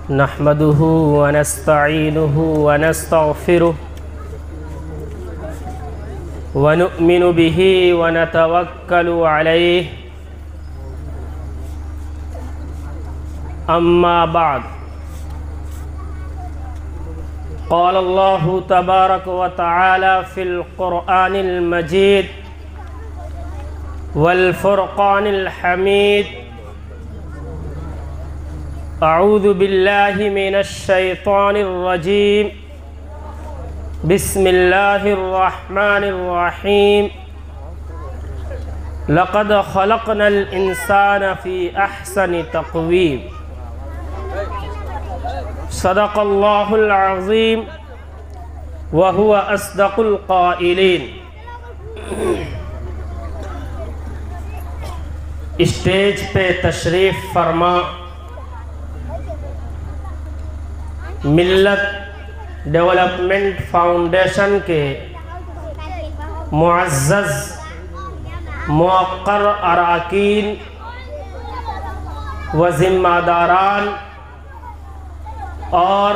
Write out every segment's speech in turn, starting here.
نحمده ونستعينه ونستغفره ونؤمن به ونتوكل عليه أما بعد قال الله تبارك وتعالى في القرآن المجيد والفرقان الحميد أعوذ بالله من الشيطان الرجيم بسم الله الرحمن الرحيم لقد خلقنا الإنسان في أحسن تقويم صدق الله العظيم وهو أصدق القائلين۔ اسٹیج پہ تشریف فرما ملت ڈیولپمنٹ فاؤنڈیشن کے معزز موقر اراکین و ذمہ داران اور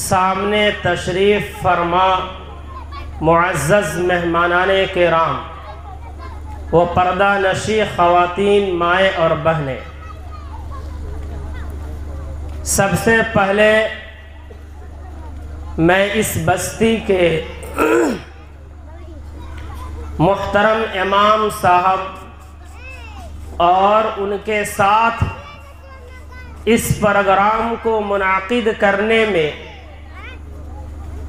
سامنے تشریف فرما معزز مہمانان کرام و پردہ نشی خواتین، مائیں اور بہنیں، سب سے پہلے میں اس بستی کے محترم امام صاحب اور ان کے ساتھ اس پروگرام کو منعقد کرنے میں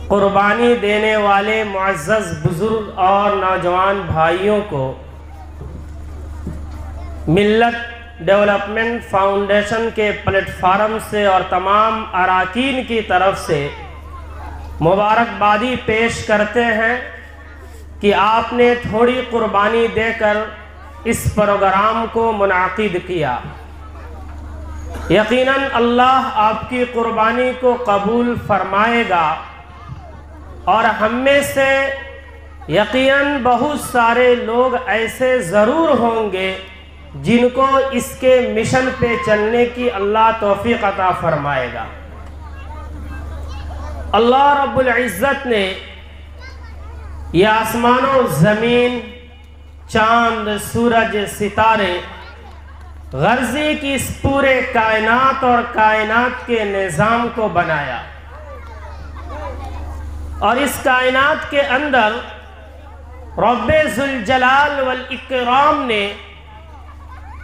قربانی دینے والے معزز بزرگ اور نوجوان بھائیوں کو ملت ڈیولپمنٹ فاؤنڈیشن کے پلیٹ فارم سے اور تمام اراکین کی طرف سے مبارکبادی پیش کرتے ہیں کہ آپ نے تھوڑی قربانی دے کر اس پروگرام کو منعقد کیا۔ یقیناً اللہ آپ کی قربانی کو قبول فرمائے گا اور ہم میں سے یقیناً بہت سارے لوگ ایسے ضرور ہوں گے جن کو اس کے مشن پہ چلنے کی اللہ توفیق عطا فرمائے گا۔ اللہ رب العزت نے یہ آسمان و زمین، چاند، سورج، ستارے، غرضی کی اس پورے کائنات اور کائنات کے نظام کو بنایا، اور اس کائنات کے اندر رب ذوالجلال والاکرام نے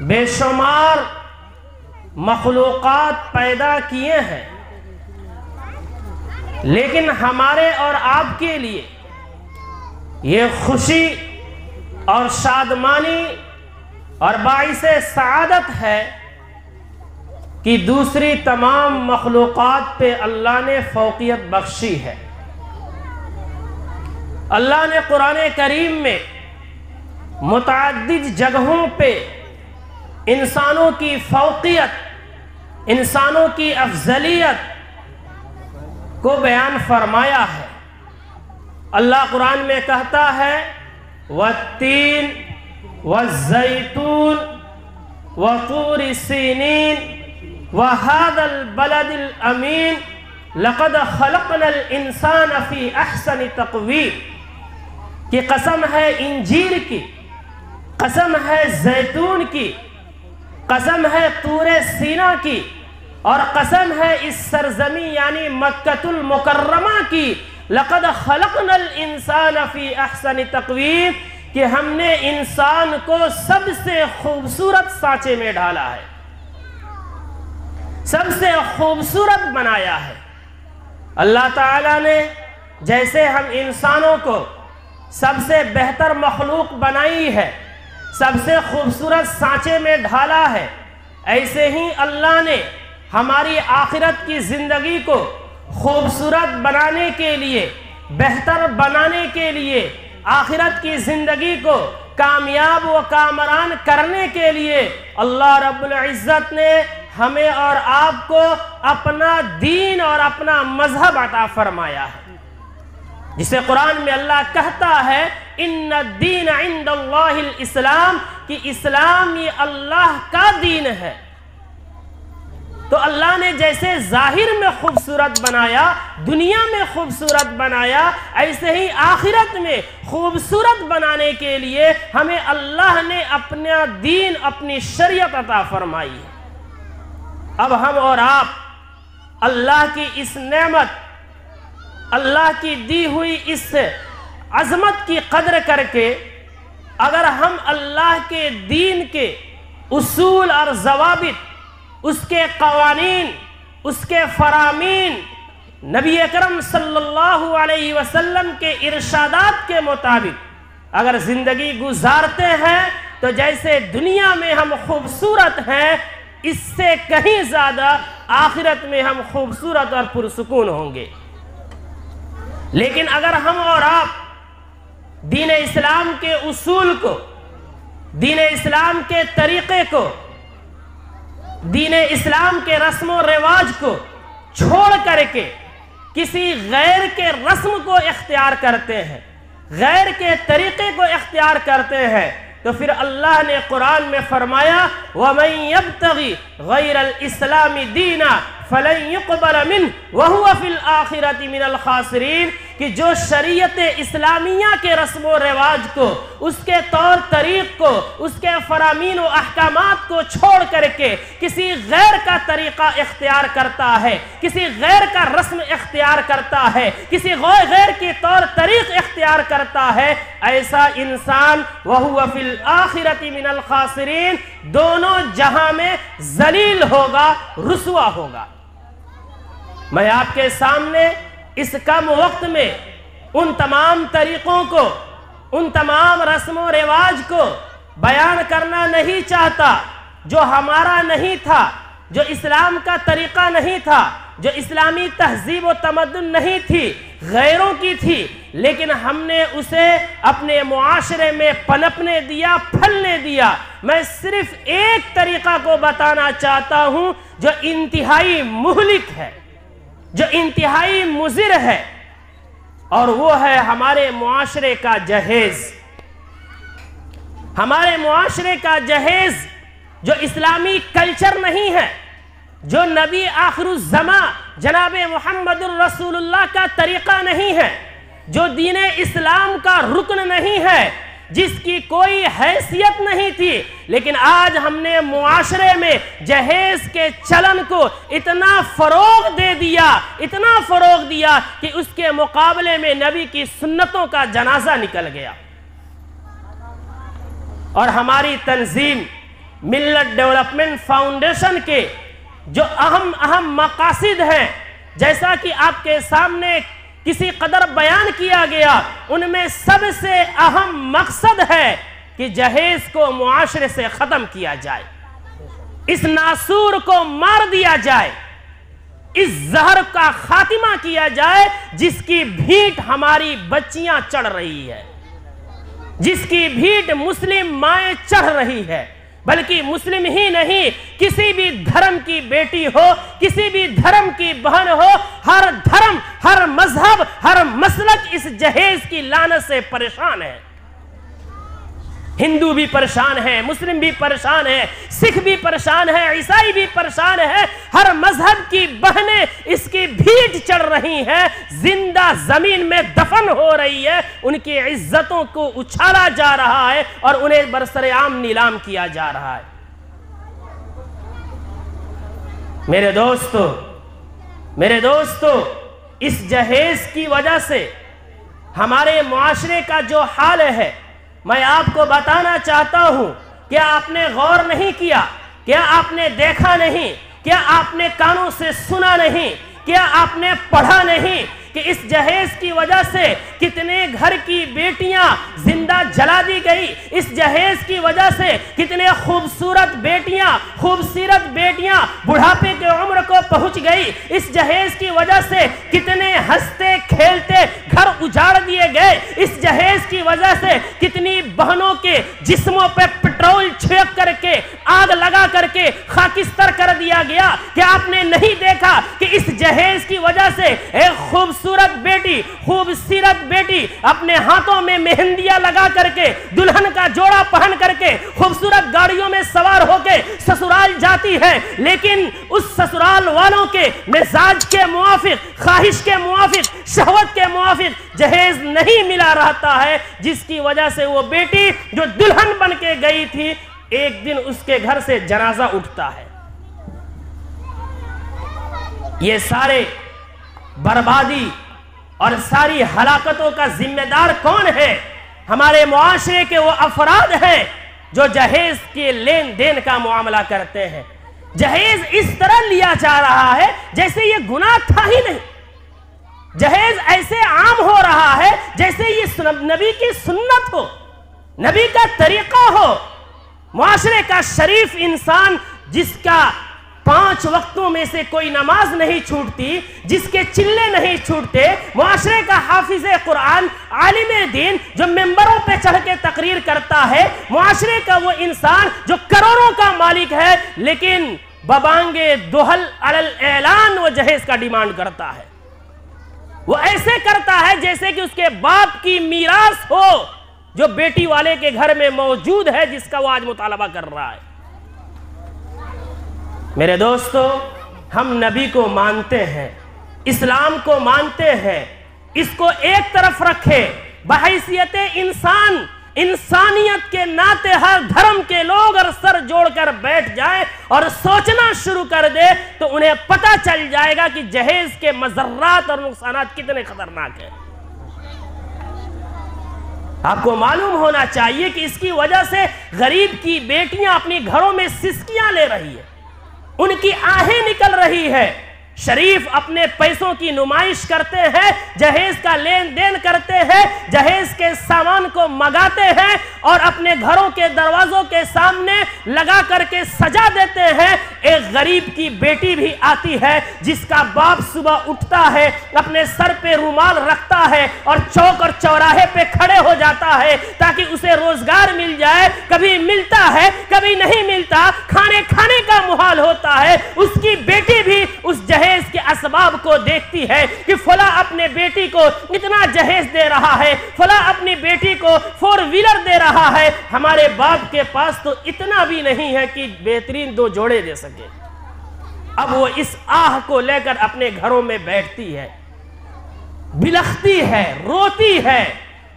بے شمار مخلوقات پیدا کیے ہیں، لیکن ہمارے اور آپ کے لیے یہ خوشی اور شادمانی اور باعث سعادت ہے کہ دوسری تمام مخلوقات پہ اللہ نے فوقیت بخشی ہے۔ اللہ نے قرآن کریم میں متعدد جگہوں پہ انسانوں کی فوقیت، انسانوں کی افضلیت کو بیان فرمایا ہے۔ اللہ قرآن میں کہتا ہے والتین والزیتون وطور سینین وہذا البلد الامین لقد خلقنا الانسان فی احسن تقویم، کہ قسم ہے انجیر کی، قسم ہے زیتون کی، قسم ہے طور سینا کی، اور قسم ہے اس سرزمین یعنی مکہ المکرمہ کی، لقد خلقنا الانسان فی احسن تقویم، کہ ہم نے انسان کو سب سے خوبصورت سانچے میں ڈالا ہے، سب سے خوبصورت بنایا ہے۔ اللہ تعالیٰ نے جیسے ہم انسانوں کو سب سے بہتر مخلوق بنائی ہے، سب سے خوبصورت سانچے میں ڈھالا ہے، ایسے ہی اللہ نے ہماری آخرت کی زندگی کو خوبصورت بنانے کے لیے، بہتر بنانے کے لیے، آخرت کی زندگی کو کامیاب و کامران کرنے کے لیے اللہ رب العزت نے ہمیں اور آپ کو اپنا دین اور اپنا مذہب عطا فرمایا ہے، جسے قرآن میں اللہ کہتا ہے ان الدین عند اللہ الاسلام، کہ اسلام یہ اللہ کا دین ہے۔ تو اللہ نے جیسے ظاہر میں خوبصورت بنایا، دنیا میں خوبصورت بنایا، ایسے ہی آخرت میں خوبصورت بنانے کے لیے ہمیں اللہ نے اپنا دین، اپنی شریعت عطا فرمائی ہے۔ اب ہم اور آپ اللہ کی اس نعمت، اللہ کی دی ہوئی اس عظمت کی قدر کر کے اگر ہم اللہ کے دین کے اصول اور ضوابط، اس کے قوانین، اس کے فرامین، نبی اکرم صلی اللہ علیہ وسلم کے ارشادات کے مطابق اگر زندگی گزارتے ہیں تو جیسے دنیا میں ہم خوبصورت ہیں، اس سے کہیں زیادہ آخرت میں ہم خوبصورت اور پرسکون ہوں گے۔ لیکن اگر ہم اور آپ دین اسلام کے اصول کو، دین اسلام کے طریقے کو، دین اسلام کے رسم و رواج کو چھوڑ کر کے کسی غیر کے رسم کو اختیار کرتے ہیں، غیر کے طریقے کو اختیار کرتے ہیں، تو پھر اللہ نے قرآن میں فرمایا وَمَن يَبْتَغِ غَيْرَ الْإِسْلَامِ دِينًا فَلَن يُقْبَلَ مِنْهُ وَهُوَ فِي الْآخِرَةِ مِنَ الْخَاسِرِينَ، کہ جو شریعت اسلامیہ کے رسم و رواج کو، اس کے طور طریق کو، اس کے فرامین و احکامات کو چھوڑ کر کے کسی غیر کا طریقہ اختیار کرتا ہے، کسی غیر کا رسم اختیار کرتا ہے، کسی غیر کی طور طریق اختیار کرتا ہے، ایسا انسان وَهُوَ فِي الْآخِرَةِ مِنَ الْخَاسِرِينَ دونوں جہاں میں ذلیل ہوگا، رسوا ہوگا۔ میں آپ کے سامنے اس کم وقت میں ان تمام طریقوں کو، ان تمام رسم و رواج کو بیان کرنا نہیں چاہتا جو ہمارا نہیں تھا، جو اسلام کا طریقہ نہیں تھا، جو اسلامی تہذیب و تمدن نہیں تھی، غیروں کی تھی، لیکن ہم نے اسے اپنے معاشرے میں پنپنے دیا، پھلنے دیا۔ میں صرف ایک طریقہ کو بتانا چاہتا ہوں جو انتہائی مہلک ہے، جو انتہائی مضر ہے، اور وہ ہے ہمارے معاشرے کا جہیز۔ ہمارے معاشرے کا جہیز جو اسلامی کلچر نہیں ہے، جو نبی آخر الزماں جناب محمد الرسول اللہ کا طریقہ نہیں ہے، جو دین اسلام کا رکن نہیں ہے، جس کی کوئی حیثیت نہیں تھی، لیکن آج ہم نے معاشرے میں جہیز کے چلن کو اتنا فروغ دے دیا، اتنا فروغ دیا کہ اس کے مقابلے میں نبی کی سنتوں کا جنازہ نکل گیا۔ اور ہماری تنظیم ملت ڈیولپمنٹ فاؤنڈیشن کے جو اہم مقاصد ہیں، جیسا کہ آپ کے سامنے کسی قدر بیان کیا گیا، ان میں سب سے اہم مقصد ہے کہ جہیز کو معاشرے سے ختم کیا جائے، اس ناسور کو مار دیا جائے، اس زہر کا خاتمہ کیا جائے جس کی بھیٹ ہماری بچیاں چڑھ رہی ہے، جس کی بھیٹ مسلم مائیں چڑھ رہی ہے، بلکہ مسلم ہی نہیں، کسی بھی دھرم کی بیٹی ہو، کسی بھی دھرم کی بہن ہو، ہر دھرم، ہر مذہب، ہر مسلک اس جہیز کی لعنت سے پریشان ہے۔ ہندو بھی پریشان ہے، مسلم بھی پریشان ہے، سکھ بھی پریشان ہے، عیسائی بھی پریشان ہے، ہر مذہب کی بہنیں اس کی بھیٹ چڑھ رہی ہیں، زندہ زمین میں دفن ہو رہی ہے، ان کی عزتوں کو اچھالا جا رہا ہے اور انہیں برسر عام نیلام کیا جا رہا ہے۔ میرے دوستو، اس جہیز کی وجہ سے ہمارے معاشرے کا جو حال ہے، میں آپ کو بتانا چاہتا ہوں، کیا آپ نے غور نہیں کیا؟ کیا آپ نے دیکھا نہیں؟ کیا آپ نے کانوں سے سنا نہیں؟ کیا آپ نے پڑھا نہیں کہ اس جہیز کی وجہ سے کتنے گھر کی بیٹیاں زندہ جلا دی گئی؟ اس جہیز کی وجہ سے کتنے خوبصورت بیٹیاں بڑھاپے کے عمر کو پہنچ گئی؟ اس جہیز کی وجہ سے کتنے ہنستے کھیلتے گھر اجاڑ دیے گئے، اس جہیز کی وجہ سے کتنی بہنوں کے جسموں پہ پٹرول چھڑک کر کے آگ لگا کر کے خاکستر کر دیا گیا۔ کہ آپ نے نہیں دیکھا کہ اس جہیز کی وجہ سے ایک خوبصورت بیٹی، خوبصورت بیٹی اپنے ہاتھوں میں مہندیاں لگا کر کے، دلہن کا جوڑا پہن کر کے، خوبصورت گاڑیوں میں سوار ہو کے سسرال جاتی ہے، لیکن اس سسرال والوں کے مزاج کے موافق، خواہش کے موافق، شہوت کے موافق جہیز نہیں ملا رہتا ہے، جس کی وجہ سے وہ بیٹی جو دلہن بن کے گئی تھی، ایک دن اس کے گھر سے جنازہ اٹھتا ہے۔ یہ سارے بربادی اور ساری ہلاکتوں کا ذمہ دار کون ہے؟ ہمارے معاشرے کے وہ افراد ہیں جو جہیز کے لین دین کا معاملہ کرتے ہیں۔ جہیز اس طرح لیا جا رہا ہے جیسے یہ گناہ تھا ہی نہیں، جہیز ایسے عام ہو رہا ہے جیسے یہ نبی کی سنت ہو، نبی کا طریقہ ہو۔ معاشرے کا شریف انسان جس کا 5 وقتوں میں سے کوئی نماز نہیں چھوٹتی، جس کے چلے نہیں چھوٹتے، معاشرے کا حافظ قرآن، عالم دین جو ممبروں پہ چڑھ کے تقریر کرتا ہے، معاشرے کا وہ انسان جو کروڑوں کا مالک ہے، لیکن ببانگے دہل علی اعلان وہ جہیز کا ڈیمانڈ کرتا ہے۔ وہ ایسے کرتا ہے جیسے کہ اس کے باپ کی میراث ہو جو بیٹی والے کے گھر میں موجود ہے، جس کا وہ آج مطالبہ کر رہا ہے۔ میرے دوستو، ہم نبی کو مانتے ہیں، اسلام کو مانتے ہیں، اس کو ایک طرف رکھے، بحیثیت انسان، انسانیت کے ناطے ہر دھرم کے لوگ اور سر جوڑ کر بیٹھ جائیں اور سوچنا شروع کر دے تو انہیں پتہ چل جائے گا کہ جہیز کے مضرات اور نقصانات کتنے خطرناک ہیں۔ آپ کو معلوم ہونا چاہیے کہ اس کی وجہ سے غریب کی بیٹیاں اپنی گھروں میں سسکیاں لے رہی ہیں، ان کی آہیں نکل رہی ہے۔ شریف اپنے پیسوں کی نمائش کرتے ہیں، جہیز کا لین دین کرتے ہیں، جہیز کے سامان کو منگاتے ہیں اور اپنے گھروں کے دروازوں کے سامنے لگا کر کے سجا دیتے ہیں۔ ایک غریب کی بیٹی بھی آتی ہے جس کا باپ صبح اٹھتا ہے، اپنے سر پہ رومال رکھتا ہے اور چوک اور چوراہے پہ کھڑے ہو جاتا ہے تاکہ اسے روزگار مل جائے۔ کبھی ملتا ہے، کبھی نہیں ملتا، کھانے کا محال ہوتا ہے۔ اس کی بیٹی بھی اس جہیز کے اسباب کو دیکھتی ہے کہ فلاں اپنے بیٹی کو اتنا جہیز دے رہا ہے، فلاں اپنی بیٹی کو 4 ویلر دے رہا ہے، ہمارے باپ کے پاس تو اتنا بھی نہیں ہے کہ بہترین 2 جوڑے دے سکے۔ اب وہ اس آہ کو لے کر اپنے گھروں میں بیٹھتی ہے، بلختی ہے، روتی ہے،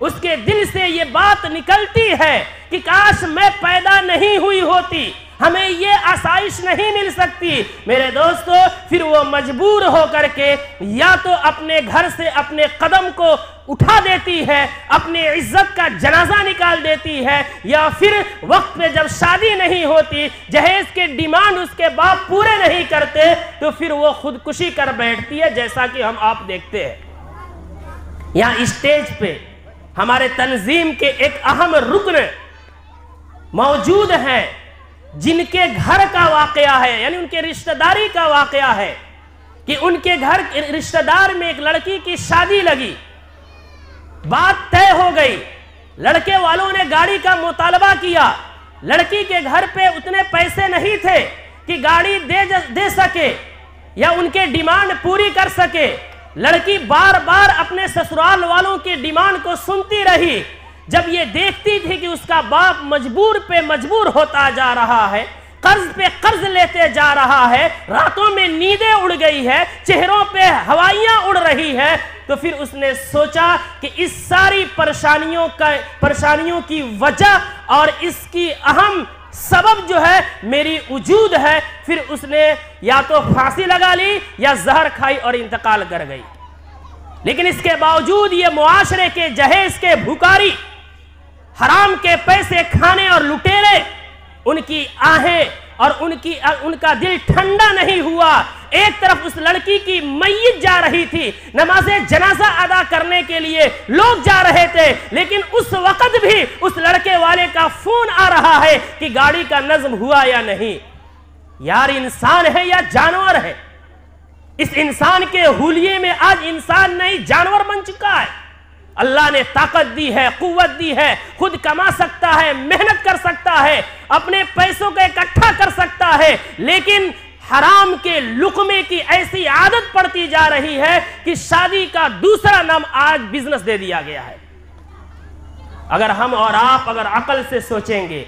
اس کے دل سے یہ بات نکلتی ہے کہ کاش میں پیدا نہیں ہوئی ہوتی، ہمیں یہ آسائش نہیں مل سکتی۔ میرے دوستو، پھر وہ مجبور ہو کر کے یا تو اپنے گھر سے اپنے قدم کو اٹھا دیتی ہے، اپنی عزت کا جنازہ نکال دیتی ہے، یا پھر وقت پہ جب شادی نہیں ہوتی، جہیز کے ڈیمانڈ اس کے باپ پورے نہیں کرتے، تو پھر وہ خودکشی کر بیٹھتی ہے، جیسا کہ ہم آپ دیکھتے ہیں۔ یہاں اسٹیج پہ ہمارے تنظیم کے ایک اہم رکن موجود ہیں جن کے گھر کا واقعہ ہے، یعنی ان کے رشتہ داری کا واقعہ ہے کہ ان کے گھر رشتہ دار میں ایک لڑکی کی شادی لگی، بات طے ہو گئی، لڑکے والوں نے گاڑی کا مطالبہ کیا، لڑکی کے گھر پہ اتنے پیسے نہیں تھے کہ گاڑی دے سکے یا ان کے ڈیمانڈ پوری کر سکے۔ لڑکی بار بار اپنے سسرال والوں کی ڈیمانڈ کو سنتی رہی۔ جب یہ دیکھتی تھی کہ اس کا باپ مجبور پہ مجبور ہوتا جا رہا ہے، قرض پہ قرض لیتے جا رہا ہے، راتوں میں نیندیں اڑ گئی ہے، چہروں پہ ہوائیاں اڑ رہی ہے، تو پھر اس نے سوچا کہ اس ساری پریشانیوں کی وجہ اور اس کی اہم سبب جو ہے میری وجود ہے۔ پھر اس نے یا تو پھانسی لگا لی یا زہر کھائی اور انتقال کر گئی۔ لیکن اس کے باوجود یہ معاشرے کے جہیز کے بھکاری، حرام کے پیسے کھانے اور لٹیرے، ان کی آہیں اور ان کا دل ٹھنڈا نہیں ہوا۔ ایک طرف اس لڑکی کی میت جا رہی تھی، نماز جنازہ ادا کرنے کے لیے لوگ جا رہے تھے، لیکن اس وقت بھی اس لڑکے والے کا فون آ رہا ہے کہ گاڑی کا نظم ہوا یا نہیں۔ یار انسان ہے یا جانور ہے؟ اس انسان کے حلیے میں آج انسان نہیں جانور بن چکا ہے۔ اللہ نے طاقت دی ہے، قوت دی ہے، خود کما سکتا ہے، محنت کر سکتا ہے، اپنے پیسوں کو اکٹھا کر سکتا ہے، لیکن حرام کے لقمے کی ایسی عادت پڑتی جا رہی ہے کہ شادی کا دوسرا نام آج بزنس دے دیا گیا ہے۔ اگر ہم اور آپ اگر عقل سے سوچیں گے،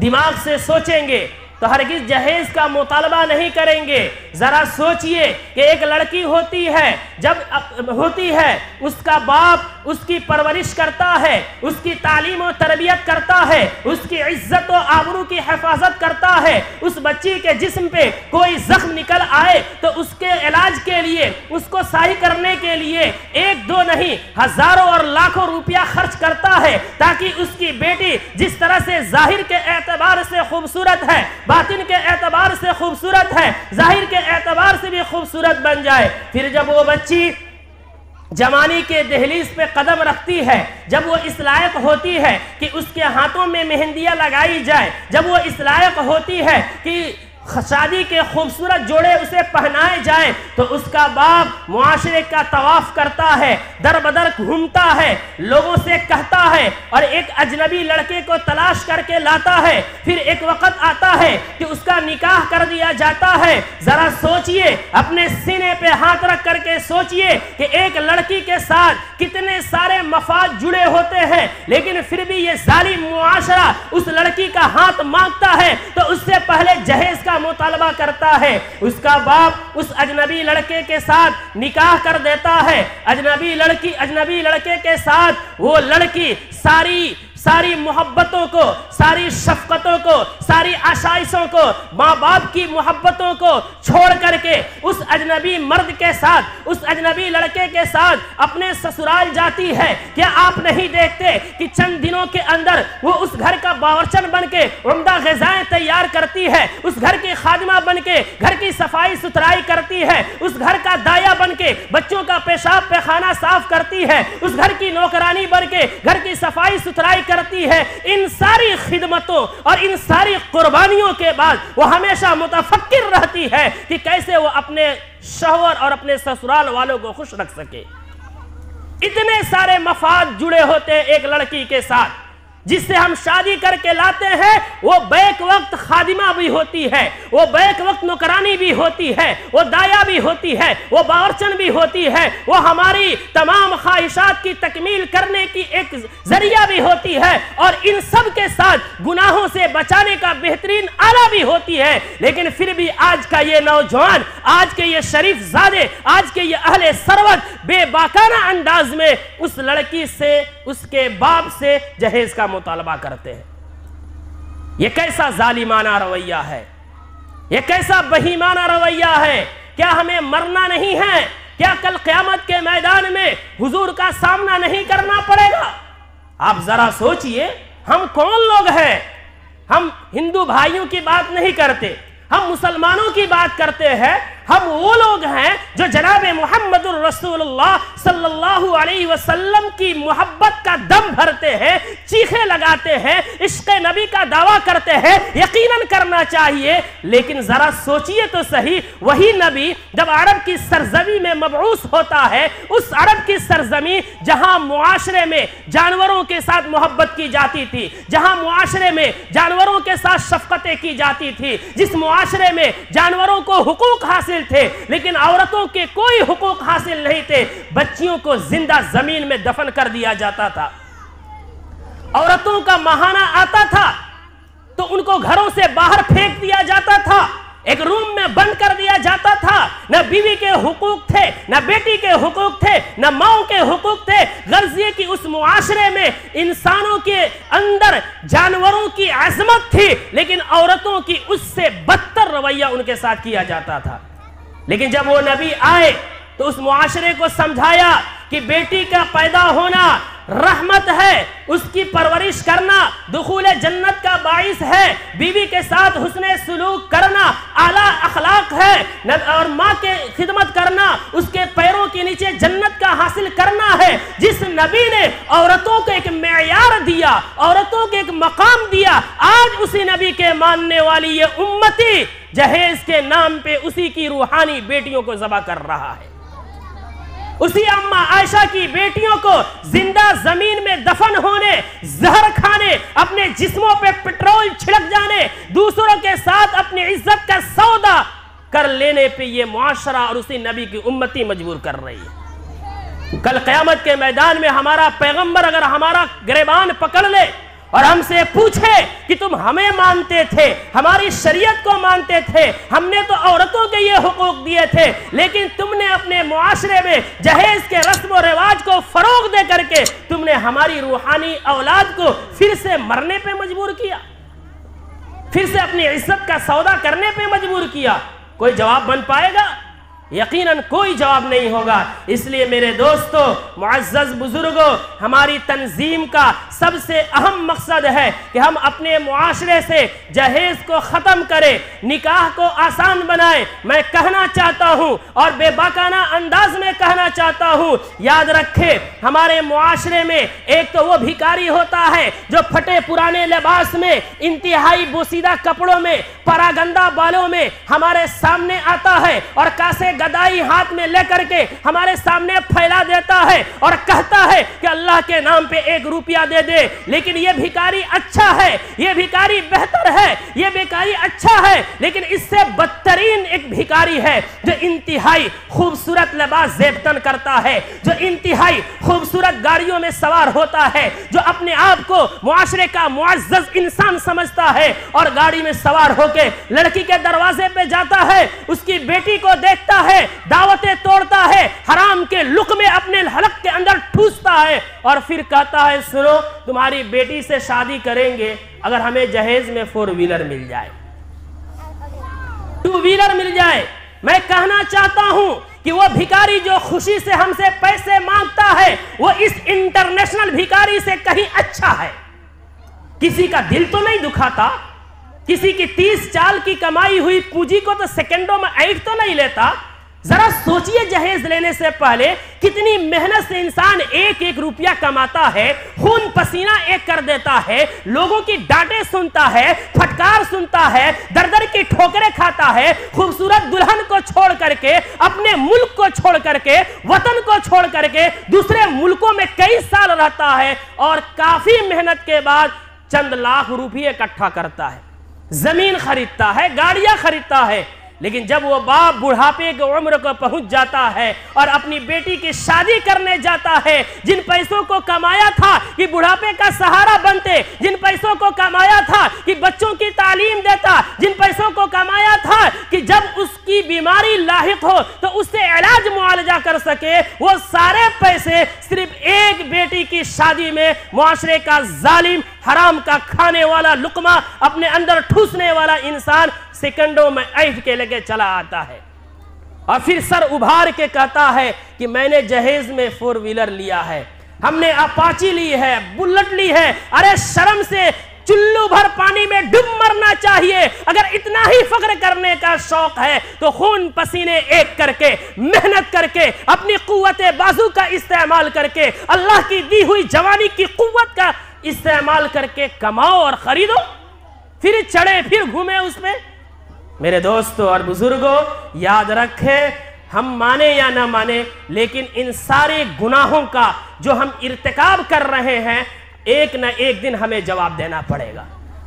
دماغ سے سوچیں گے تو ہرگز جہیز کا مطالبہ نہیں کریں گے۔ ذرا سوچئے کہ ایک لڑکی ہوتی ہے، جب ہوتی ہے اس کا باپ اس کی پرورش کرتا ہے، اس کی تعلیم و تربیت کرتا ہے، اس کی عزت و آبرو کی حفاظت کرتا ہے، اس بچی کے جسم پہ کوئی زخم نکل آئے تو اس کے علاج کے لیے، اس کو صحیح کرنے کے لیے ایک دو نہیں ہزاروں اور لاکھوں روپیہ خرچ کرتا ہے تاکہ اس کی بیٹی جس طرح سے ظاہر کے اعتبار سے خوبصورت ہے، باطن کے اعتبار سے خوبصورت ہے، ظاہر کے اعتبار سے بھی خوبصورت بن جائے۔ پھر جب وہ بچی جوانی کے دہلیز پہ قدم رکھتی ہے، جب وہ اس لائق ہوتی ہے کہ اس کے ہاتھوں میں مہندیاں لگائی جائے، جب وہ اس لائق ہوتی ہے کہ شادی کے خوبصورت جوڑے اسے پہنائے جائیں، تو اس کا باپ معاشرے کا طواف کرتا ہے، در بدر گھومتا ہے، لوگوں سے کہتا ہے اور ایک اجنبی لڑکے کو تلاش کر کے لاتا ہے۔ پھر ایک وقت آتا ہے کہ اس کا نکاح کر دیا جاتا ہے۔ ذرا سوچئے، اپنے سینے پہ ہاتھ رکھ کر کے سوچئے کہ ایک لڑکی کے ساتھ کتنے سارے مفاد جڑے ہوتے ہیں، لیکن پھر بھی یہ ظالم معاشرہ اس لڑکی کا ہاتھ مانگتا ہے تو اس سے پہلے جہیز کا مطالبہ کرتا ہے۔ اس کا باپ اس اجنبی لڑکے کے ساتھ نکاح کر دیتا ہے۔ اجنبی لڑکے کے ساتھ وہ لڑکی ساری محبتوں کو، ساری شفقتوں کو، ساری آشائشوں کو، ماں باپ کی محبتوں کو چھوڑ کر کے اس اجنبی مرد کے ساتھ، اس اجنبی لڑکے کے ساتھ اپنے سسرال جاتی ہے۔ کیا آپ نہیں دیکھتے کہ چند دنوں کے اندر وہ اس گھر کا باورچن بن کے عمدہ غذائیں تیار کرتی ہے، اس گھر کی خادمہ بن کے گھر کی صفائی ستھرائی کرتی ہے، اس گھر کا دایا بن کے بچوں کا پیشاب پیخانہ صاف کرتی ہے، اس گھر کی نوکرانی بن کے گھر کی صفائی ستھرائی کرتی ہے۔ ان ساری خدمتوں اور ان ساری قربانیوں کے بعد وہ ہمیشہ متفکر رہتی ہے کہ کیسے وہ اپنے شوہر اور اپنے سسرال والوں کو خوش رکھ سکے۔ اتنے سارے مفاد جڑے ہوتے ہیں ایک لڑکی کے ساتھ جس سے ہم شادی کر کے لاتے ہیں۔ وہ بیک وقت خادمہ بھی ہوتی ہے، وہ بیک وقت نوکرانی بھی ہوتی ہے، وہ دایا بھی ہوتی ہے، وہ باورچن بھی ہوتی ہے، وہ ہماری تمام خواہشات کی تکمیل کرنے کی ایک ذریعہ بھی ہوتی ہے، اور ان سب کے ساتھ گناہوں سے بچانے کا بہترین آلہ بھی ہوتی ہے۔ لیکن پھر بھی آج کا یہ نوجوان، آج کے یہ شریف زادے، آج کے یہ اہل ثروت بے باکانہ انداز میں اس لڑکی سے، اس کے باپ سے جہیز کا مطالبہ کرتے ہیں۔ یہ کیسا ظالمانہ رویہ ہے، یہ کیسا بہیمانہ رویہ ہے۔ کیا ہمیں مرنا نہیں ہے؟ کیا کل قیامت کے میدان میں حضور کا سامنا نہیں کرنا پڑے گا؟ آپ ذرا سوچئے، ہم کون لوگ ہیں؟ ہم ہندو بھائیوں کی بات نہیں کرتے، ہم مسلمانوں کی بات کرتے ہیں۔ ہم وہ لوگ ہیں جو جناب محمد الرسول اللہ صلی اللہ علیہ وسلم کی محبت کا دم بھرتے ہیں، چیخیں لگاتے ہیں، عشق نبی کا دعویٰ کرتے ہیں۔ یقیناً کرنا چاہیے، لیکن ذرا سوچئے تو صحیح، وہی نبی جب عرب کی سرزمین میں مبعوث ہوتا ہے، اس عرب کی سرزمین جہاں معاشرے میں جانوروں کے ساتھ محبت کی جاتی تھی، جہاں معاشرے میں جانوروں کے ساتھ شفقتیں کی جاتی تھی، جس معاشرے میں جانوروں کو حقوق حاصل تھے لیکن عورتوں کے کوئی حقوق حاصل نہیں تھے، بچیوں کو زندہ زمین میں دفن کر دیا جاتا تھا۔ عورتوں کا ماہانہ آتا تھا تو ان کو گھروں سے باہر پھینک دیا جاتا تھا، ایک روم میں بند کر دیا جاتا تھا۔ نہ بیوی کے حقوق تھے، نہ بیٹی کے حقوق تھے، نہ ماؤں کے حقوق تھے۔ غرض یہ کہ اس معاشرے میں انسانوں کے اندر جانوروں کی عظمت تھی، لیکن عورتوں کی اس سے بدتر رویہ ان کے ساتھ کیا جاتا تھا۔ لیکن جب وہ نبی آئے تو اس معاشرے کو سمجھایا کہ بیٹی کا پیدا ہونا رحمت ہے، اس کی پرورش کرنا دخول جنت کا باعث ہے، بیوی کے ساتھ حسن سلوک کرنا اعلیٰ اخلاق ہے، اور ماں کے خدمت کرنا اس کے پیروں کے نیچے جنت کا حاصل کرنا ہے۔ جس نبی نے عورتوں کو ایک معیار دیا، عورتوں کو ایک مقام دیا، آج اسی نبی کے ماننے والی یہ امتی جہیز کے نام پہ اسی کی روحانی بیٹیوں کو ذبح کر رہا ہے۔ اسی اما عائشہ کی بیٹیوں کو زندہ زمین میں دفن ہونے، زہر کھانے، اپنے جسموں پہ پٹرول چھڑک جانے، دوسروں کے ساتھ اپنی عزت کا سودا کر لینے پہ یہ معاشرہ اور اسی نبی کی امتی مجبور کر رہی ہے۔ کل قیامت کے میدان میں ہمارا پیغمبر اگر ہمارا گریبان پکڑ لے اور ہم سے پوچھے کہ تم ہمیں مانتے تھے، ہماری شریعت کو مانتے تھے، ہم نے تو عورتوں کے یہ حقوق دیے تھے، لیکن تم نے اپنے معاشرے میں جہیز کے رسم و رواج کو فروغ دے کر کے تم نے ہماری روحانی اولاد کو پھر سے مرنے پہ مجبور کیا، پھر سے اپنی عزت کا سودا کرنے پہ مجبور کیا۔ کوئی جواب بن پائے گا؟ یقیناً کوئی جواب نہیں ہوگا۔ اس لیے میرے دوستو، معزز بزرگوں، ہماری تنظیم کا سب سے اہم مقصد ہے کہ ہم اپنے معاشرے سے جہیز کو ختم کریں، نکاح کو آسان بنائیں۔ میں کہنا چاہتا ہوں اور بے باکانہ انداز میں کہنا چاہتا ہوں، یاد رکھیں ہمارے معاشرے میں ایک تو وہ بھکاری ہوتا ہے جو پھٹے پرانے لباس میں، انتہائی بوسیدہ کپڑوں میں، پراگندہ بالوں میں ہمارے سامنے آتا ہے اور کاسے گدائی ہاتھ میں لے کر کے ہمارے سامنے پھیلا دیتا ہے اور کہتا ہے کہ اللہ کے نام پہ 1 روپیہ دے دے۔ لیکن یہ بھکاری اچھا ہے، یہ بھکاری بہتر ہے، یہ بھکاری اچھا ہے، لیکن اس سے بدترین ایک بھکاری ہے جو انتہائی خوبصورت لباس زیبتن کرتا ہے، جو انتہائی خوبصورت گاڑیوں میں سوار ہوتا ہے، جو اپنے آپ کو معاشرے کا معزز انسان سمجھتا ہے اور گاڑی میں سوار ہو کے لڑکی کے دروازے پہ جاتا ہے، اس کی بیٹی کو دیکھتا ہے، دعوتیں توڑتا ہے، حرام کے لقمے اپنے حلق کے اندر ٹھوستا ہے اور پھر کہتا ہے سنو تمہاری بیٹی سے شادی کریں گے اگر ہمیں جہیز میں 4 ویلر مل جائے، 2 ویلر مل جائے۔ میں کہنا چاہتا ہوں کہ وہ بھکاری جو خوشی سے ہم سے پیسے مانگتا ہے وہ اس انٹرنیشنل بھکاری سے کہیں اچھا ہے۔ کسی کا دل تو نہیں دکھاتا، کسی کی 30 سال کی کمائی ہوئی پونجی کو تو سیکنڈوں میں ایٹ تو نہیں لیتا۔ ذرا سوچئے جہیز لینے سے پہلے کتنی محنت سے انسان 1 روپیہ کماتا ہے، خون پسینہ ایک کر دیتا ہے، لوگوں کی ڈانٹیں سنتا ہے، پھٹکار سنتا ہے، در کی ٹھوکریں کھاتا ہے، خوبصورت دلہن کو چھوڑ کر کے، اپنے ملک کو چھوڑ کر کے، وطن کو چھوڑ کر کے دوسرے ملکوں میں کئی سال رہتا ہے اور کافی محنت کے بعد چند لاکھ روپیے اکٹھا کرتا ہے، زمین خریدتا ہے، گاڑیاں خریدتا ہے، لیکن جب وہ باپ بڑھاپے کی عمر کو پہنچ جاتا ہے اور اپنی بیٹی کی شادی کرنے جاتا ہے، جن پیسوں کو کمایا تھا کہ بڑھاپے کا سہارا بنتے، جن پیسوں کو کمایا تھا کہ بچوں کی تعلیم دیتا، جن پیسوں کو کمایا تھا کہ جب اس کی بیماری لاحق ہو تو اس سے علاج معالجہ کر سکے، وہ سارے پیسے صرف ایک بیٹی کی شادی میں معاشرے کا ظالم، حرام کا کھانے والا لقمہ اپنے اندر ٹھوسنے والا انسان سیکنڈوں میں ایٹھ کے لگے چلا آتا ہے اور پھر سر ابھار کے کہتا ہے کہ میں نے جہیز میں 4 ویلر لیا ہے، ہم نے اپاچی لی ہے، بلٹ لی ہے۔ ارے شرم سے چلو بھر پانی میں ڈب مرنا چاہیے۔ اگر اتنا ہی فخر کرنے کا شوق ہے تو خون پسینے ایک کر کے، محنت کر کے، اپنی قوت بازو کا استعمال کر کے، اللہ کی دی ہوئی جوانی کی قوت کا استعمال کر کے کماؤ اور خریدو، پھر چڑھے، پھر گھومے اس میں۔ میرے دوستو اور بزرگوں، یاد رکھیں ہم مانے یا نہ مانے، لیکن ان سارے گناہوں کا جو ہم ارتکاب کر رہے ہیں ایک نہ ایک دن ہمیں جواب دینا پڑے گا۔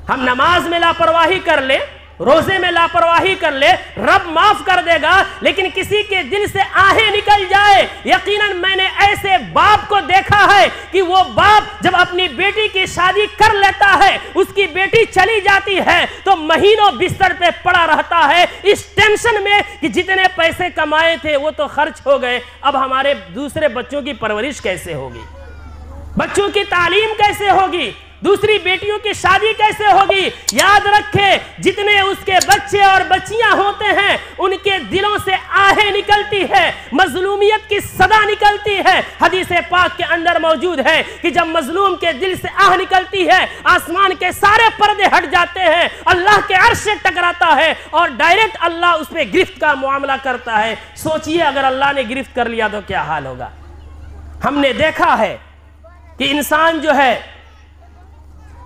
ہم نماز میں لاپرواہی کر لیں، روزے میں لاپرواہی کر لے، رب معاف کر دے گا، لیکن کسی کے دل سے آہیں نکل جائے۔ یقیناً میں نے ایسے باپ کو دیکھا ہے کہ وہ باپ جب اپنی بیٹی کی شادی کر لیتا ہے، اس کی بیٹی چلی جاتی ہے تو مہینوں بستر پہ پڑا رہتا ہے اس ٹینشن میں کہ جتنے پیسے کمائے تھے وہ تو خرچ ہو گئے، اب ہمارے دوسرے بچوں کی پرورش کیسے ہوگی، بچوں کی تعلیم کیسے ہوگی، دوسری بیٹیوں کی شادی کیسے ہوگی۔ یاد رکھے جتنے اس کے بچے اور بچیاں ہوتے ہیں ان کے دلوں سے آہیں نکلتی ہے، مظلومیت کی صدا نکلتی ہے۔ حدیث پاک کے اندر موجود ہے کہ جب مظلوم کے دل سے آہ نکلتی ہے، آسمان کے سارے پردے ہٹ جاتے ہیں، اللہ کے عرش سے ٹکراتا ہے اور ڈائریکٹ اللہ اس پہ گرفت کا معاملہ کرتا ہے۔ سوچئے اگر اللہ نے گرفت کر لیا تو کیا حال ہوگا۔ ہم نے دیکھا ہے کہ انسان جو ہے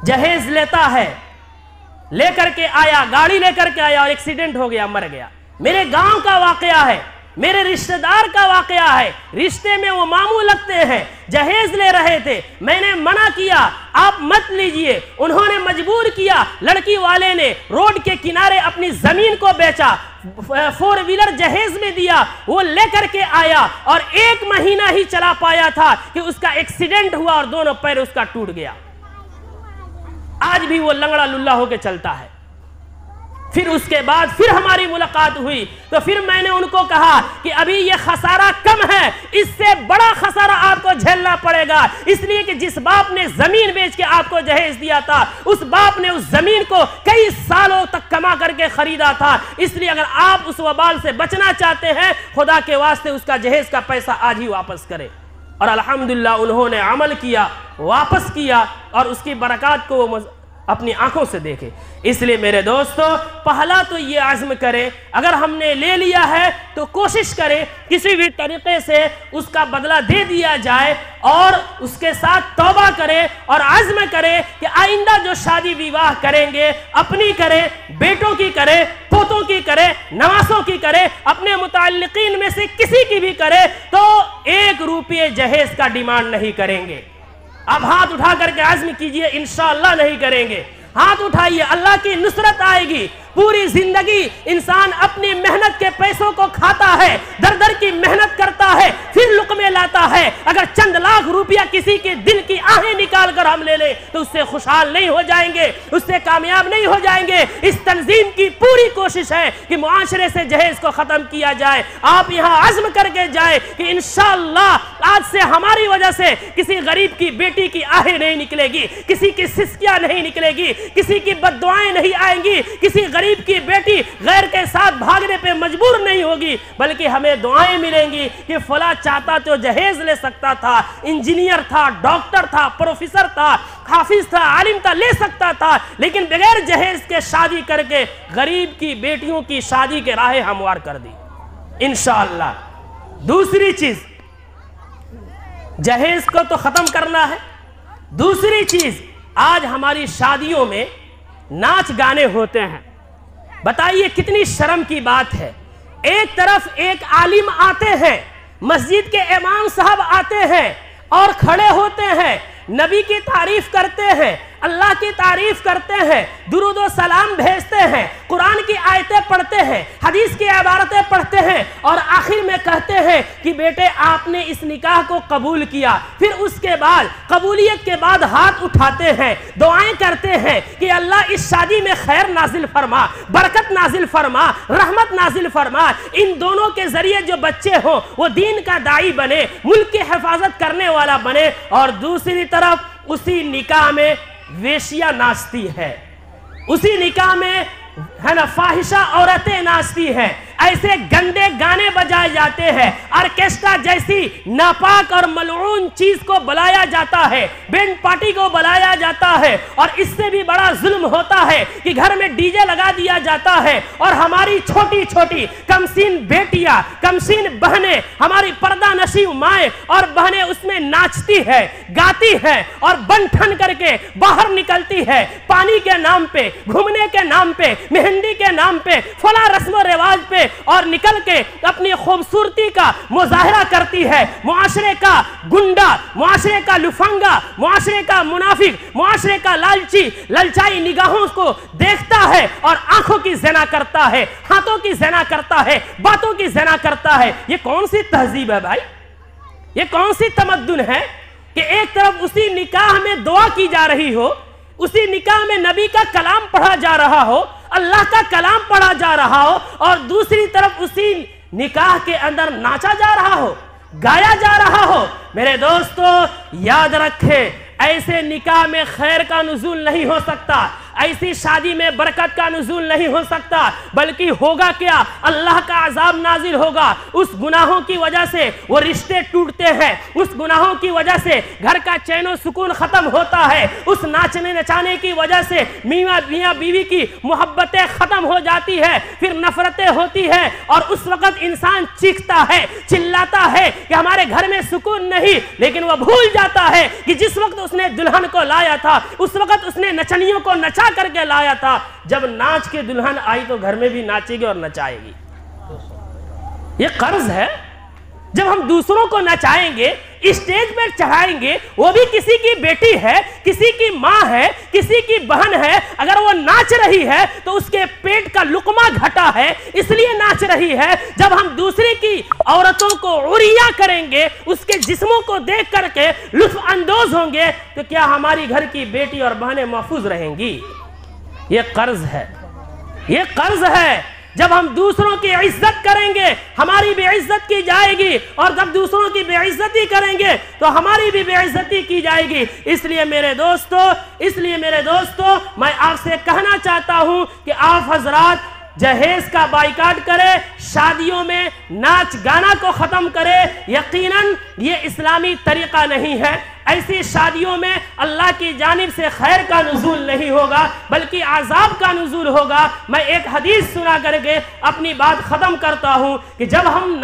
جہیز لیتا ہے، لے کر کے آیا، گاڑی لے کر کے آیا اور ایکسیڈنٹ ہو گیا، مر گیا۔ میرے گاؤں کا واقعہ ہے، میرے رشتہ دار کا واقعہ ہے، رشتے میں وہ ماموں لگتے ہیں، جہیز لے رہے تھے، میں نے منع کیا آپ مت لیجئے، انہوں نے مجبور کیا، لڑکی والے نے روڈ کے کنارے اپنی زمین کو بیچا، 4 ویلر جہیز میں دیا، وہ لے کر کے آیا اور 1 مہینہ ہی چلا پایا تھا کہ اس کا ایکسیڈنٹ ہوا اور دونوں پیر اس کا ٹوٹ گیا، آج بھی وہ لنگڑا للہ ہو کے چلتا ہے۔ پھر اس کے بعد پھر ہماری ملاقات ہوئی تو پھر میں نے ان کو کہا کہ ابھی یہ خسارہ کم ہے، اس سے بڑا خسارہ آپ کو جھیلنا پڑے گا، اس لیے کہ جس باپ نے زمین بیچ کے آپ کو جہیز دیا تھا اس باپ نے اس زمین کو کئی سالوں تک کما کر کے خریدا تھا، اس لیے اگر آپ اس وبال سے بچنا چاہتے ہیں خدا کے واسطے اس کا جہیز کا پیسہ آج ہی واپس کرے۔ اور الحمدللہ انہوں نے عمل کیا، واپس کیا اور اس کی برکات کو وہ اپنی آنکھوں سے دیکھے۔ اس لیے میرے دوستو پہلا تو یہ عزم کرے، اگر ہم نے لے لیا ہے تو کوشش کرے کسی بھی طریقے سے اس کا بدلہ دے دیا جائے اور اس کے ساتھ توبہ کرے اور عزم کرے کہ آئندہ جو شادی ویواہ کریں گے اپنی کرے، بیٹوں کی کرے، پوتوں کی کرے، نواسوں کی کرے، اپنے متعلقین میں سے کسی کی بھی کرے تو 1 روپیہ جہیز کا ڈیمانڈ نہیں کریں گے۔ اب ہاتھ اٹھا کر کے عزم کیجئے انشاءاللہ نہیں کریں گے، ہاتھ اٹھائیے، اللہ کی نصرت آئے گی۔ پوری زندگی انسان اپنی محنت کے پیسوں کو کھاتا ہے، در در کی محنت کرتا ہے، پھر لقمے لاتا ہے، اگر چند لاکھ روپیہ کسی کے دل کی آہیں نکال کر ہم لے لیں تو اس سے خوشحال نہیں ہو جائیں گے، اس سے کامیاب نہیں ہو جائیں گے۔ اس تنظیم کی پوری کوشش ہے کہ معاشرے سے جہیز کو ختم کیا جائے۔ آپ یہاں عزم کر کے جائے کہ انشاءاللہ آج سے ہماری وجہ سے کسی غریب کی بیٹی کی آہیں نہیں نکلے گی، کسی کی سسکیاں نہیں نکلے گی، کسی کی بد دعائیں نہیں آئیں گی، کسی غریب کی بیٹی غیر کے ساتھ بھاگنے پہ مجبور نہیں ہوگی، بلکہ ہمیں دعائیں ملیں گی کہ فلاں چاہتا تو جہیز لے سکتا تھا، انجینئر تھا، ڈاکٹر تھا، پروفیسر تھا، حافظ تھا، عالم تھا، لے سکتا تھا، لیکن بغیر جہیز کے شادی کر کے غریب کی بیٹیوں کی شادی کے راہیں ہموار کر دی انشاءاللہ۔ دوسری چیز جہیز کو تو ختم کرنا ہے، دوسری چیز آج ہماری شادیوں میں ناچ گانے ہوتے ہیں، بتائیے کتنی شرم کی بات ہے۔ ایک طرف ایک عالم آتے ہیں، مسجد کے امام صاحب آتے ہیں اور کھڑے ہوتے ہیں، نبی کی تعریف کرتے ہیں، اللہ کی تعریف کرتے ہیں، درود و سلام بھیجتے ہیں، قرآن کی آیتیں پڑھتے ہیں، حدیث کی عبارتیں پڑھتے ہیں اور آخر میں کہتے ہیں کہ بیٹے آپ نے اس نکاح کو قبول کیا۔ پھر اس کے بعد قبولیت کے بعد ہاتھ اٹھاتے ہیں، دعائیں کرتے ہیں کہ اللہ اس شادی میں خیر نازل فرما، برکت نازل فرما، رحمت نازل فرما، ان دونوں کے ذریعے جو بچے ہوں وہ دین کا داعی بنے، ملک کی حفاظت کرنے والا بنے۔ اور دوسری طرف اسی نکاح میں ویشیا ناچتی ہے، اسی نکاح میں ہے نا فاحشہ عورتیں ناچتی ہیں، ایسے گندے گانے بجائے جاتے ہیں، آرکیسٹرا جیسی ناپاک اور ملعون چیز کو بلایا جاتا ہے، بینڈ پارٹی کو بلایا جاتا ہے، اور اس سے بھی بڑا ظلم ہوتا ہے کہ گھر میں ڈی جے لگا دیا جاتا ہے اور ہماری چھوٹی چھوٹی کمسین بیٹیاں، کمسین بہنیں، ہماری پردہ نشین مائیں اور بہنیں اس میں ناچتی ہے، گاتی ہے اور بن ٹھن کر کے باہر نکلتی ہے، پانی کے نام پہ، گھومنے کے نام پہ، مہندی کے نام پہ، فلاں رسم و رواج پہ، اور نکل کے اپنی خوبصورتی کا مظاہرہ کرتی ہے۔ معاشرے کا گنڈا، معاشرے کا لفنگا، معاشرے کا منافق، معاشرے کا لالچی للچائی نگاہوں کو دیکھتا ہے اور آنکھوں کی زنا کرتا ہے، ہاتھوں کی زنا کرتا ہے، باتوں کی زنا کرتا ہے۔ یہ کون سی تہذیب ہے بھائی؟ یہ کون سی تمدن ہے کہ ایک طرف اسی نکاح میں دعا کی جا رہی ہو، اسی نکاح میں نبی کا کلام پڑھا جا رہا ہو، اللہ کا کلام پڑھا جا رہا ہو، اور دوسری طرف اسی نکاح کے اندر ناچا جا رہا ہو، گایا جا رہا ہو۔ میرے دوستو یاد رکھیں، ایسے نکاح میں خیر کا نزول نہیں ہو سکتا، ایسی شادی میں برکت کا نزول نہیں ہو سکتا، بلکہ ہوگا کیا؟ اللہ کا عذاب نازل ہوگا۔ اس گناہوں کی وجہ سے وہ رشتے ٹوٹتے ہیں، اس گناہوں کی وجہ سے گھر کا چین و سکون ختم ہوتا ہے، اس ناچنے نچانے کی وجہ سے میاں بیوی کی محبتیں ختم ہو جاتی ہے، پھر نفرتیں ہوتی ہیں، اور اس وقت انسان چیختا ہے، چلاتا ہے کہ ہمارے گھر میں سکون نہیں، لیکن وہ بھول جاتا ہے کہ جس وقت اس نے دلہن کو لایا تھا اس وقت اس نے نچنیوں کو نچا کر کے لایا تھا، جب ناچ کے دلہن آئی تو گھر میں بھی ناچے گی اور نچائے گی۔ یہ قرض ہے. جب ہم دوسروں کو نچائیں گے، اسٹیج پر چڑھائیں گے، وہ بھی کسی کی بیٹی ہے، کسی کی ماں ہے، کسی کی بہن ہے، اگر وہ ناچ رہی ہے تو اس کے پیٹ کا لقمہ گھٹا ہے اس لیے ناچ رہی ہے. جب ہم دوسری کی عورتوں کو عریاں کریں گے، اس کے جسموں کو دیکھ کر کے لطف اندوز ہوں گے، تو کیا ہماری گھر کی بیٹی اور بہنیں محفوظ رہیں گی؟ یہ قرض ہے، یہ قرض ہے. جب ہم دوسروں کی عزت کریں گے ہماری بھی عزت کی جائے گی، اور جب دوسروں کی بے عزتی کریں گے تو ہماری بھی بے عزتی کی جائے گی. اس لیے میرے دوستو میں آپ سے کہنا چاہتا ہوں کہ آپ حضرات جہیز کا بائیکاٹ کرے، شادیوں میں ناچ گانا کو ختم کرے. یقیناً یہ اسلامی طریقہ نہیں ہے. ایسی شادیوں میں اللہ کی جانب سے خیر کا نزول نہیں ہوگا بلکہ عذاب کا نزول ہوگا. میں ایک حدیث سنا کر کے اپنی بات ختم کرتا ہوں کہ جب ہم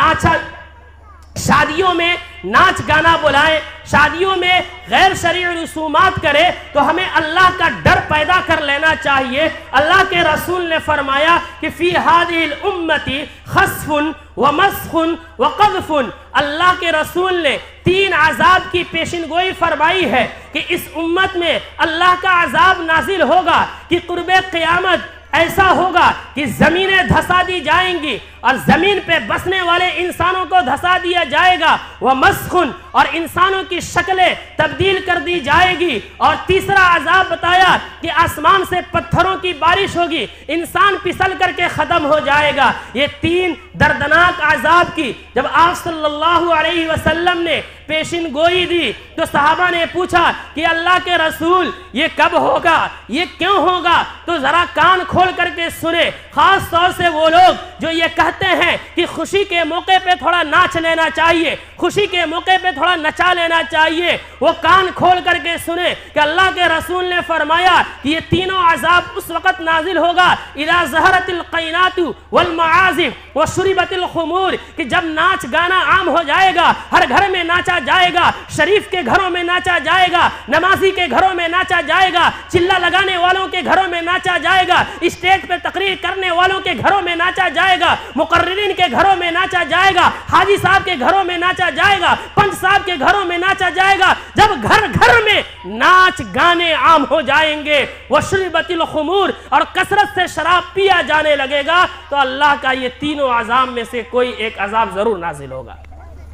شادیوں میں ناچ گانا بلائیں، شادیوں میں غیر شرعی رسومات کرے تو ہمیں اللہ کا ڈر پیدا کر لینا چاہیے. اللہ کے رسول نے فرمایا کہ فی ہذہ الامت خسف ومسخ وقذف. اللہ کے رسول نے 3 عذاب کی پیشن گوئی فرمائی ہے کہ اس امت میں اللہ کا عذاب نازل ہوگا کہ قرب قیامت ایسا ہوگا کہ زمینیں دھسا دی جائیں گی اور زمین پہ بسنے والے انسانوں کو دھسا دیا جائے گا. وہ مسخن، اور انسانوں کی شکلیں تبدیل کر دی جائے گی. اور تیسرا عذاب بتایا کہ آسمان سے پتھروں کی بارش ہوگی، انسان پھسل کر کے ختم ہو جائے گا. یہ 3 دردناک عذاب کی جب آپ صلی اللہ علیہ وسلم نے پیشن گوئی دی تو صحابہ نے پوچھا کہ اللہ کے رسول یہ کب ہوگا، یہ کیوں ہوگا؟ تو ذرا کان کھول کر کے سنے، خاص طور سے وہ لوگ جو یہ کہتے ہیں کہ خوشی کے موقع پہ تھوڑا ناچ لینا چاہیے، خوشی کے موقع پہ تھوڑا نچا لینا چاہیے. وہ کان کھول کر کے سنے کہ اللہ کے رسول نے فرمایا کہ یہ تینوں عذاب اس وقت نازل ہوگا اذا ظہرت القینات والمعازف وشربت الخمور، کہ جب ناچ گانا عام ہو جائے گا، ہر گھر میں ناچا جائے گا، شریف کے گھروں میں ناچا جائے گا، نمازی کے گھروں میں ناچا جائے گا، چلہ لگانے والوں کے گھروں میں ناچا جائے گا، اسٹیج پہ تقریر کرنے والوں کے گھروں میں ناچا جائے گا، مقررین کے گھروں میں ناچا جائے گا، حاجی صاحب کے گھروں میں ناچا جائے گا، پنچ صاحب کے گھروں میں ناچا جائے گا. جب گھر گھر میں ناچ گانے عام ہو جائیں گے، وشربت الخمور، اور کثرت سے شراب پیا جانے لگے گا، تو اللہ کا یہ تینوں عذاب میں سے کوئی ایک عذاب ضرور نازل ہوگا.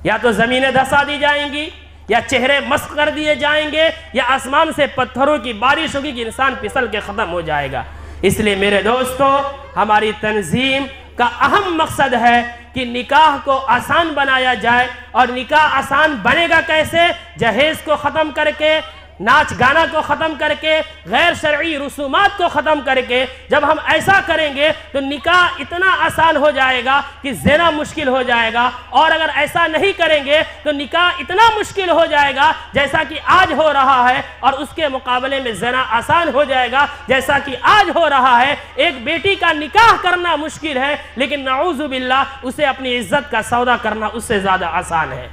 یا تو زمینیں دھسا دی جائیں گی، یا چہرے مسخ کر دیے جائیں گے، یا آسمان سے پتھروں کی بارش ہوگی کہ انسان پھسل کے ختم ہو جائے گا. اس لیے میرے دوستو ہماری تنظیم کا اہم مقصد ہے کہ نکاح کو آسان بنایا جائے. اور نکاح آسان بنے گا کیسے؟ جہیز کو ختم کر کے، ناچ گانا کو ختم کر کے، غیر شرعی رسومات کو ختم کر کے. جب ہم ایسا کریں گے تو نکاح اتنا آسان ہو جائے گا کہ زنا مشکل ہو جائے گا. اور اگر ایسا نہیں کریں گے تو نکاح اتنا مشکل ہو جائے گا جیسا کہ آج ہو رہا ہے، اور اس کے مقابلے میں زنا آسان ہو جائے گا جیسا کہ آج ہو رہا ہے. ایک بیٹی کا نکاح کرنا مشکل ہے، لیکن نعوذ باللہ اسے اپنی عزت کا سودا کرنا اس سے زیادہ آسان ہے.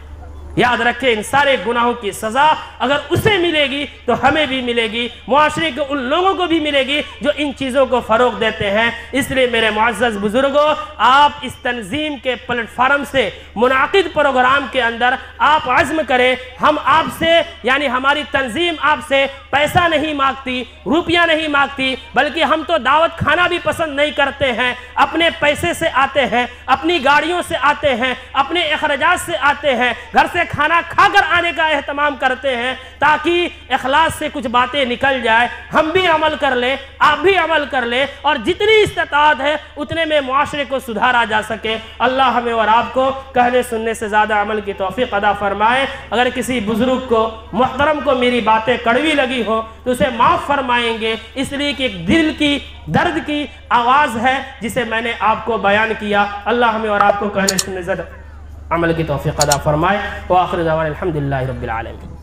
یاد رکھیں، ان سارے گناہوں کی سزا اگر اسے ملے گی تو ہمیں بھی ملے گی، معاشرے کے ان لوگوں کو بھی ملے گی جو ان چیزوں کو فروغ دیتے ہیں. اس لیے میرے معزز بزرگوں، آپ اس تنظیم کے پلیٹ فارم سے منعقد پروگرام کے اندر آپ عزم کریں. ہم آپ سے، یعنی ہماری تنظیم آپ سے پیسہ نہیں مانگتی، روپیہ نہیں مانگتی، بلکہ ہم تو دعوت کھانا بھی پسند نہیں کرتے ہیں. اپنے پیسے سے آتے ہیں، اپنی گاڑیوں سے آتے ہیں، اپنے اخراجات سے آتے ہیں، گھر سے کھانا کھا کر آنے کا اہتمام کرتے ہیں تاکہ اخلاص سے کچھ باتیں نکل جائے. ہم بھی عمل کر لیں، آپ بھی عمل کر لیں، اور جتنی استطاعت ہے اتنے میں معاشرے کو سدھارا جا سکے. اللہ ہمیں اور آپ کو کہنے سننے سے زیادہ عمل کی توفیق عطا فرمائے. اگر کسی بزرگ کو، محترم کو میری باتیں کڑوی لگی ہو تو اسے معاف فرمائیں گے، اس لیے کہ ایک دل کی درد کی آواز ہے جسے میں نے آپ کو بیان کیا. اللہ ہمیں اور آپ کو کہنے سننے سے عمل کی توفیق عطا فرمائے. وآخر دعوانا الحمدللہ رب العالمین.